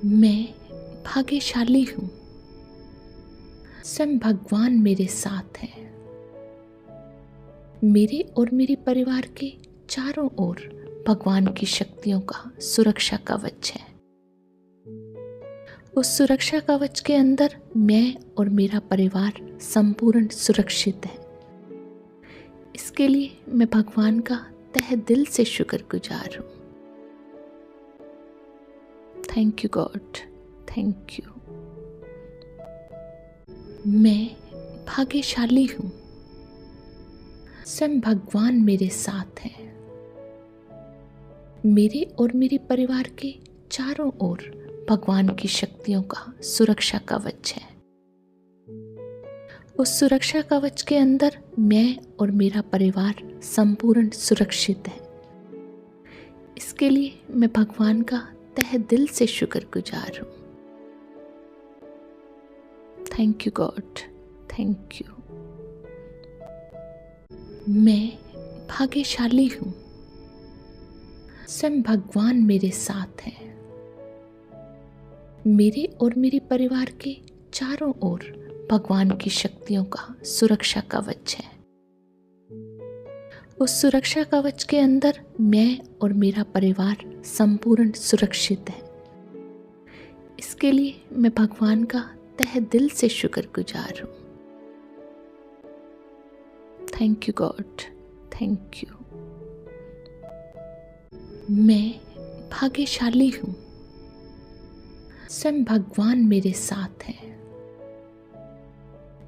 मैं भाग्यशाली हूँ। स्वयं भगवान मेरे साथ हैं। मेरे और मेरे परिवार के चारों ओर भगवान की शक्तियों का सुरक्षा कवच है। उस सुरक्षा कवच के अंदर मैं और मेरा परिवार संपूर्ण सुरक्षित है। इसके लिए मैं भगवान का तहे दिल से शुक्रगुजार हूँ। Thank you God, thank you. मैं भाग्यशाली हूँ। स्वयं भगवान मेरे साथ हैं। मेरे और मेरे परिवार के चारों ओर भगवान की शक्तियों का सुरक्षा कवच है। उस सुरक्षा कवच के अंदर मैं और मेरा परिवार संपूर्ण सुरक्षित है। इसके लिए मैं भगवान का तहे दिल से शुक्रगुजार हूँ। Thank you God, thank you. मैं भाग्यशाली हूँ। स्वयं भगवान मेरे साथ हैं। मेरे और मेरे परिवार के चारों ओर भगवान की शक्तियों का सुरक्षा कवच है। उस सुरक्षा कवच के अंदर मैं और मेरा परिवार संपूर्ण सुरक्षित है। इसके लिए मैं भगवान का तहे दिल से शुक्रगुजार हूँ। Thank you God, thank you. मैं भाग्यशाली हूँ। स्वयं भगवान मेरे साथ हैं।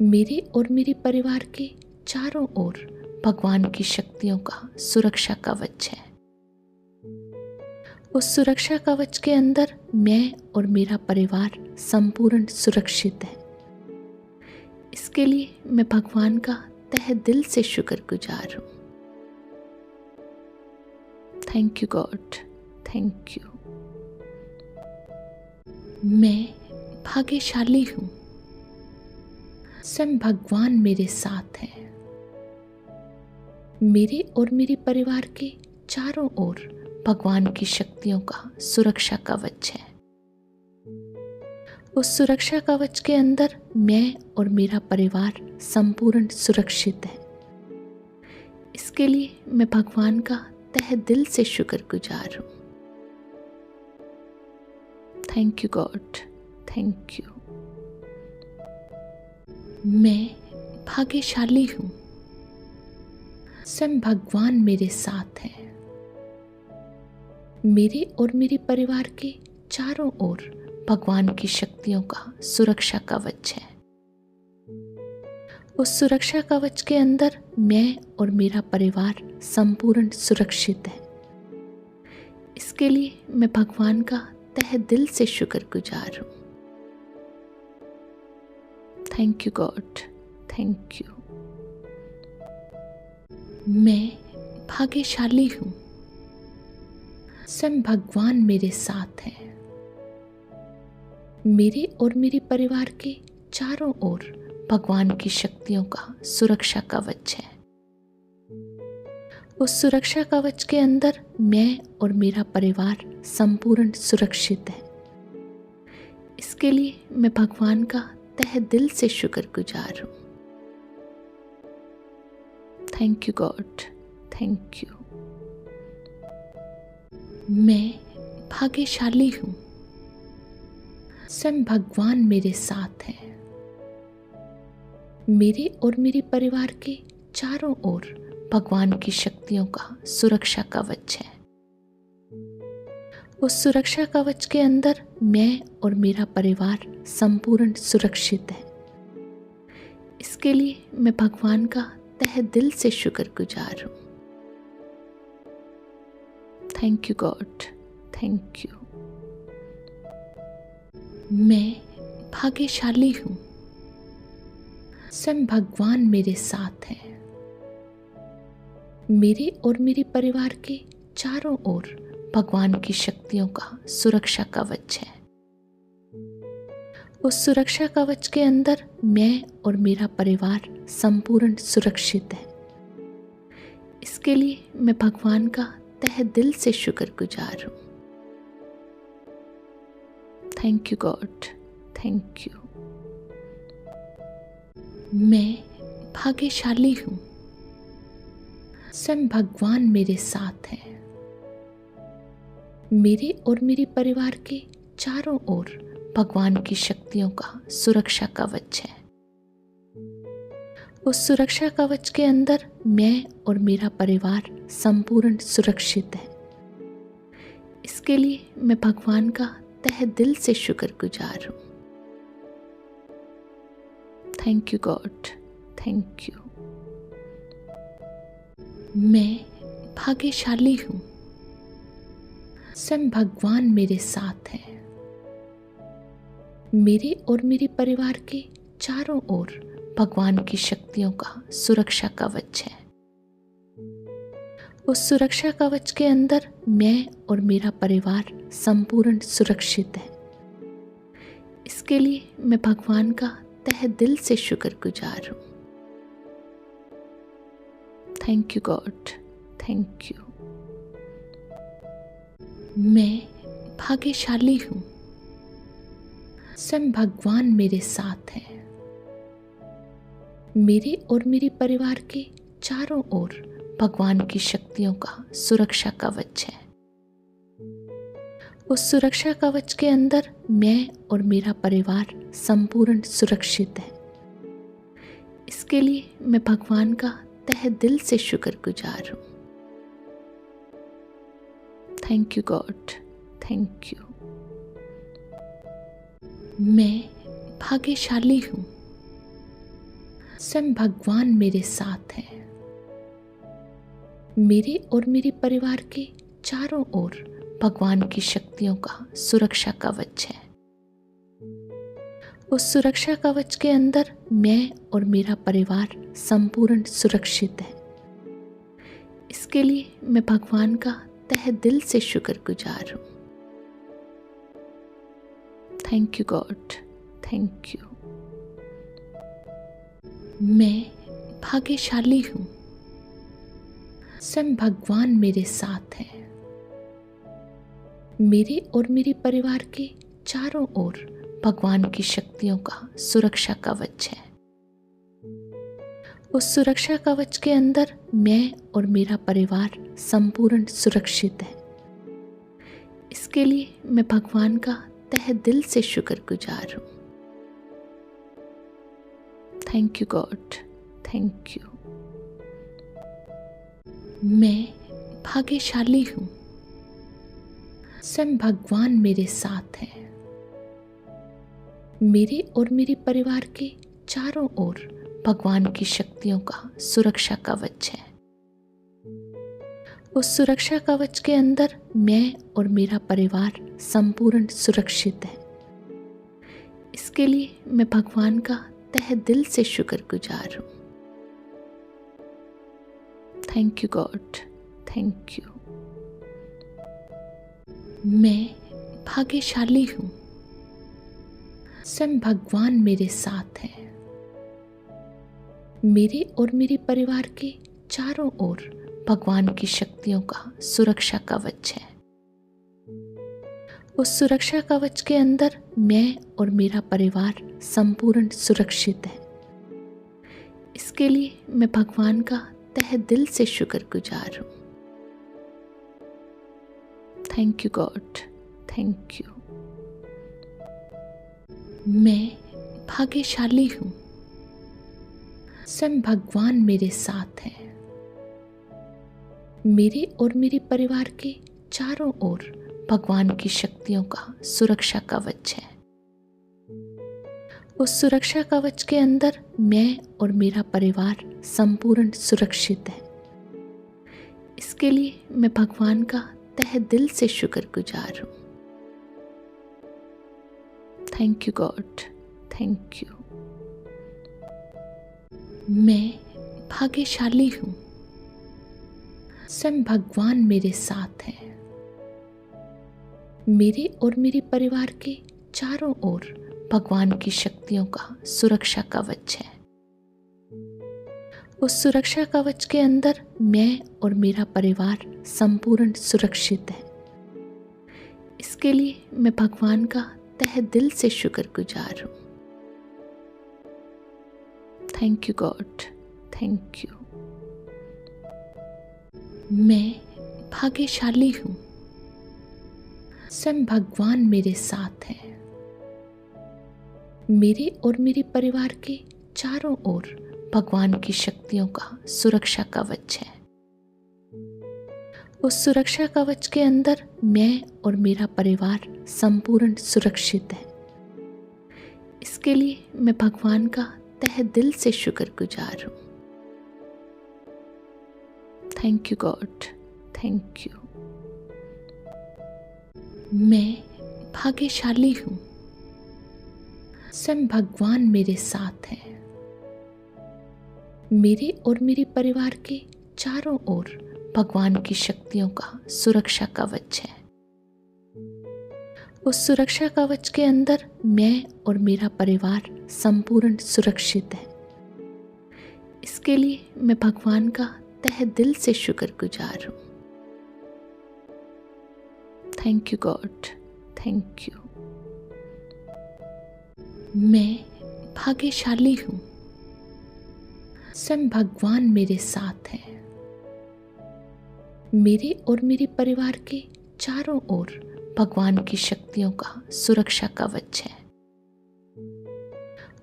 मेरे और मेरे परिवार के चारों ओर भगवान की शक्तियों का सुरक्षा कवच है। उस सुरक्षा कवच के अंदर मैं और मेरा परिवार संपूर्ण सुरक्षित है। इसके लिए मैं भगवान का तहे दिल से शुक्रगुजार हूँ। Thank you God, thank you. मैं भाग्यशाली हूँ। स्वयं भगवान मेरे साथ हैं। मेरे और मेरे परिवार के चारों ओर भगवान की शक्तियों का सुरक्षा कवच है। उस सुरक्षा कवच के अंदर मैं और मेरा परिवार संपूर्ण सुरक्षित है। इसके लिए मैं भगवान का तहे दिल से शुक्रगुजार हूँ। Thank you God, thank you. मैं भाग्यशाली हूँ। स्वयं भगवान मेरे साथ हैं। मेरे और मेरे परिवार के चारों ओर भगवान की शक्तियों का सुरक्षा कवच है। उस सुरक्षा कवच के अंदर मैं और मेरा परिवार संपूर्ण सुरक्षित है। इसके लिए मैं भगवान का तहे दिल से शुक्रगुजार हूँ। Thank you God, thank you. मैं भाग्यशाली हूँ। स्वयं भगवान मेरे साथ हैं। मेरे और मेरे परिवार के चारों ओर भगवान की शक्तियों का सुरक्षा कवच है। उस सुरक्षा कवच के अंदर मैं और मेरा परिवार संपूर्ण सुरक्षित है। इसके लिए मैं भगवान का तहे दिल से शुक्रगुजार हूँ। Thank you God, thank you. मैं भाग्यशाली हूँ। स्वयं भगवान मेरे साथ हैं। मेरे और मेरे परिवार के चारों ओर भगवान की शक्तियों का सुरक्षा कवच है। उस सुरक्षा कवच के अंदर मैं और मेरा परिवार संपूर्ण सुरक्षित है। इसके लिए मैं भगवान का तहे दिल से शुक्रगुजार हूँ। Thank you God, thank you. मैं भाग्यशाली हूँ। स्वयं भगवान मेरे साथ हैं। मेरे और मेरे परिवार के चारों ओर भगवान की शक्तियों का सुरक्षा कवच है। उस सुरक्षा कवच के अंदर मैं और मेरा परिवार संपूर्ण सुरक्षित है। इसके लिए मैं भगवान का तहे दिल से शुक्रगुजार हूँ। Thank you God, thank you. मैं भाग्यशाली हूँ, स्वयं भगवान मेरे साथ हैं। मेरे और मेरे परिवार के चारों ओर भगवान की शक्तियों का सुरक्षा कवच है। उस सुरक्षा कवच के अंदर मैं और मेरा परिवार संपूर्ण सुरक्षित है। इसके लिए मैं भगवान का तहे दिल से शुक्रगुजार हूँ। Thank you God, thank you. मैं भाग्यशाली हूँ, स्वयं भगवान मेरे साथ हैं। मेरे और मेरे परिवार के चारों ओर भगवान की शक्तियों का सुरक्षा कवच है। उस सुरक्षा कवच के अंदर मैं और मेरा परिवार संपूर्ण सुरक्षित है। इसके लिए मैं भगवान का तहे दिल से शुक्रगुजार हूँ। Thank you God, thank you. मैं भाग्यशाली हूँ, स्वयं भगवान मेरे साथ हैं। मेरे और मेरे परिवार के चारों ओर भगवान की शक्तियों का सुरक्षा कवच है। उस सुरक्षा कवच के अंदर मैं और मेरा परिवार संपूर्ण सुरक्षित है। इसके लिए मैं भगवान का तहे दिल से शुक्रगुजार हूँ। Thank you God, thank you. मैं भाग्यशाली हूँ, स्वयं भगवान मेरे साथ हैं। मेरे और मेरे परिवार के चारों ओर भगवान की शक्तियों का सुरक्षा कवच है। उस सुरक्षा कवच के अंदर मैं और मेरा परिवार संपूर्ण सुरक्षित है। इसके लिए मैं भगवान का तहे दिल से शुक्रगुजार हूँ। Thank you God, thank you. मैं भाग्यशाली हूँ, स्वयं भगवान मेरे साथ हैं। मेरे और मेरे परिवार के चारों ओर भगवान की शक्तियों का सुरक्षा कवच है। उस सुरक्षा कवच के अंदर मैं और मेरा परिवार संपूर्ण सुरक्षित है। इसके लिए मैं भगवान का तहे दिल से शुक्रगुजार हूँ। Thank you God, thank you. मैं भाग्यशाली हूँ, स्वयं भगवान मेरे साथ हैं। मेरे और मेरे परिवार के चारों ओर भगवान की शक्तियों का सुरक्षा कवच है। उस सुरक्षा कवच के अंदर मैं और मेरा परिवार संपूर्ण सुरक्षित है। इसके लिए मैं भगवान का तहे दिल से शुक्रगुजार हूँ। Thank you God, thank you. मैं भाग्यशाली हूँ, स्वयं भगवान मेरे साथ हैं। मेरे और मेरे परिवार के चारों ओर भगवान की शक्तियों का सुरक्षा कवच है। उस सुरक्षा कवच के अंदर मैं और मेरा परिवार संपूर्ण सुरक्षित है। इसके लिए मैं भगवान का तहे दिल से शुक्रगुजार हूँ। Thank you God, thank you. मैं भाग्यशाली हूँ, स्वयं भगवान मेरे साथ हैं। मेरे और मेरे परिवार के चारों ओर भगवान की शक्तियों का सुरक्षा कवच है। उस सुरक्षा कवच के अंदर मैं और मेरा परिवार संपूर्ण सुरक्षित है। इसके लिए मैं भगवान का तहे दिल से शुक्रगुजार हूँ। Thank you God, thank you. मैं भाग्यशाली हूँ, स्वयं भगवान मेरे साथ हैं। मेरे और मेरे परिवार के चारों ओर भगवान की शक्तियों का सुरक्षा कवच है। उस सुरक्षा कवच के अंदर मैं और मेरा परिवार संपूर्ण सुरक्षित है। इसके लिए मैं भगवान का तहे दिल से शुक्रगुजार हूँ। Thank you God, thank you. मैं भाग्यशाली हूँ, स्वयं भगवान मेरे साथ हैं। मेरे और मेरे परिवार के चारों ओर भगवान की शक्तियों का सुरक्षा कवच है। उस सुरक्षा कवच के अंदर मैं और मेरा परिवार संपूर्ण सुरक्षित है। इसके लिए मैं भगवान का तहे दिल से शुक्रगुजार हूँ। Thank you God, thank you. मैं भाग्यशाली हूँ, स्वयं भगवान मेरे साथ हैं। मेरे और मेरे परिवार के चारों ओर भगवान की शक्तियों का सुरक्षा कवच है। उस सुरक्षा कवच के अंदर मैं और मेरा परिवार संपूर्ण सुरक्षित है। इसके लिए मैं भगवान का तहे दिल से शुक्रगुजार हूँ। Thank you God, thank you. मैं भाग्यशाली हूँ, स्वयं भगवान मेरे साथ हैं। मेरे और मेरे परिवार के चारों ओर भगवान की शक्तियों का सुरक्षा कवच है।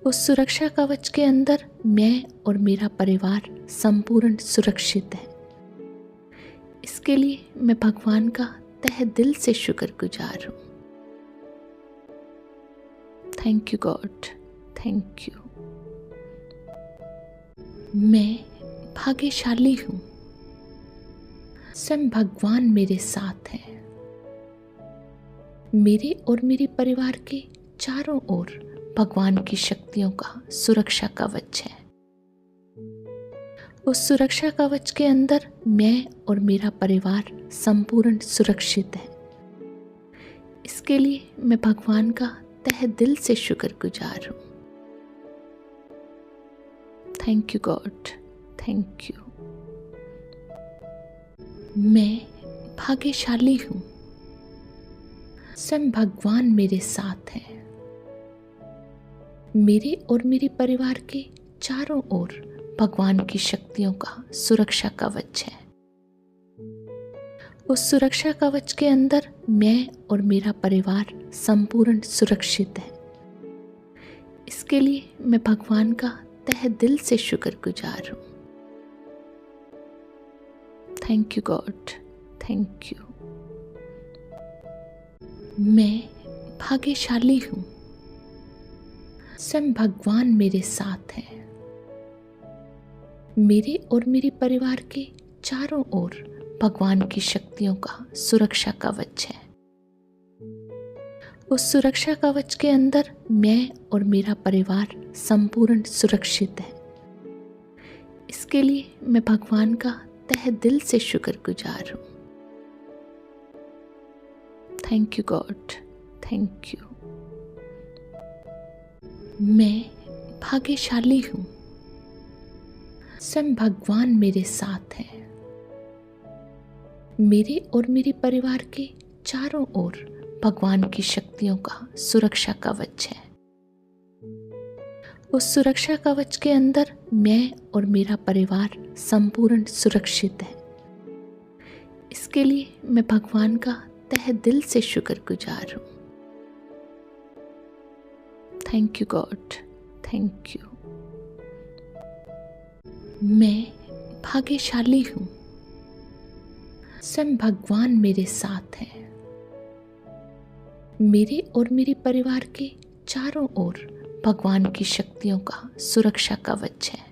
उस सुरक्षा कवच के अंदर मैं और मेरा परिवार संपूर्ण सुरक्षित है। इसके लिए मैं भगवान का तहे दिल से शुक्रगुजार हूँ। Thank you God, thank you. मैं भाग्यशाली हूँ, स्वयं भगवान मेरे साथ हैं। मेरे और मेरे परिवार के चारों ओर भगवान की शक्तियों का सुरक्षा कवच है। उस सुरक्षा कवच के अंदर मैं और मेरा परिवार संपूर्ण सुरक्षित है। इसके लिए मैं भगवान का तहे दिल से शुक्रगुजार हूँ। Thank you God, thank you. मैं भाग्यशाली हूँ, स्वयं भगवान मेरे साथ हैं। मेरे और मेरे परिवार के चारों ओर भगवान की शक्तियों का सुरक्षा कवच है। उस सुरक्षा कवच के अंदर मैं और मेरा परिवार संपूर्ण सुरक्षित है। इसके लिए मैं भगवान का तहे दिल से शुक्रगुजार हूँ। Thank you God, thank you. मैं भाग्यशाली हूँ, स्वयं भगवान मेरे साथ हैं। मेरे और मेरे परिवार के चारों ओर भगवान की शक्तियों का सुरक्षा कवच है। उस सुरक्षा कवच के अंदर मैं और मेरा परिवार संपूर्ण सुरक्षित है। इसके लिए मैं भगवान का तहे दिल से शुक्रगुजार हूँ। Thank you God, thank you. मैं भाग्यशाली हूँ, स्वयं भगवान मेरे साथ हैं। मेरे और मेरे परिवार के चारों ओर भगवान की शक्तियों का सुरक्षा कवच है। उस सुरक्षा कवच के अंदर मैं और मेरा परिवार संपूर्ण सुरक्षित है। इसके लिए मैं भगवान का तहे दिल से शुक्रगुजार हूँ। Thank you God, thank you. मैं भाग्यशाली हूँ, स्वयं भगवान मेरे साथ हैं। मेरे और मेरे परिवार के चारों ओर भगवान की शक्तियों का सुरक्षा कवच है।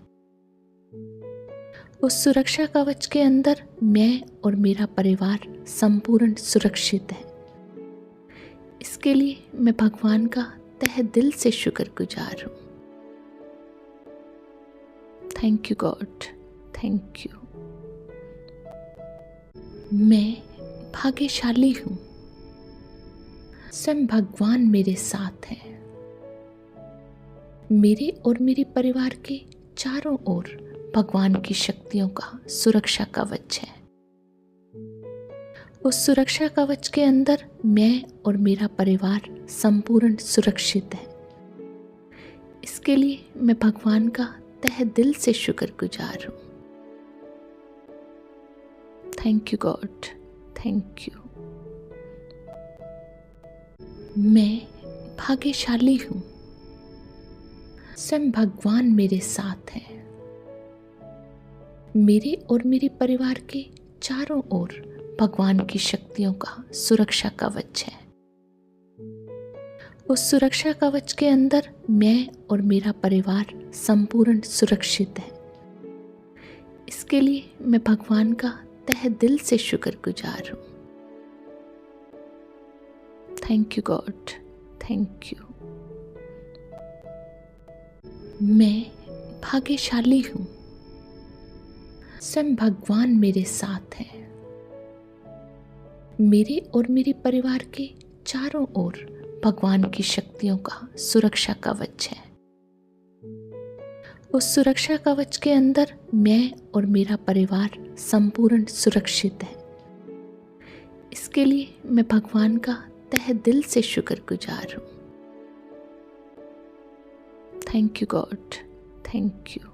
उस सुरक्षा कवच के अंदर मैं और मेरा परिवार संपूर्ण सुरक्षित है। इसके लिए मैं भगवान का तहे दिल से शुक्रगुजार हूँ। Thank you God, thank you. मैं भाग्यशाली हूँ, स्वयं भगवान मेरे साथ हैं। मेरे और मेरे परिवार के चारों ओर भगवान की शक्तियों का सुरक्षा कवच है। उस सुरक्षा कवच के अंदर मैं और मेरा परिवार संपूर्ण सुरक्षित है। इसके लिए मैं भगवान का तहे दिल से शुक्रगुजार हूँ। Thank you God, thank you. मैं भाग्यशाली हूँ। स्वयं भगवान मेरे साथ हैं। मेरे और मेरे परिवार के चारों ओर भगवान की शक्तियों का सुरक्षा कवच है। उस सुरक्षा कवच के अंदर मैं और मेरा परिवार संपूर्ण सुरक्षित है। इसके लिए मैं भगवान का तहे दिल से शुक्रगुजार हूँ। Thank you God, thank you. मैं भाग्यशाली हूँ। स्वयं भगवान मेरे साथ हैं। मेरे और मेरे परिवार के चारों ओर भगवान की शक्तियों का सुरक्षा कवच है। उस सुरक्षा कवच के अंदर मैं और मेरा परिवार संपूर्ण सुरक्षित है। इसके लिए मैं भगवान का तहे दिल से शुक्रगुजार हूँ। Thank you God, thank you.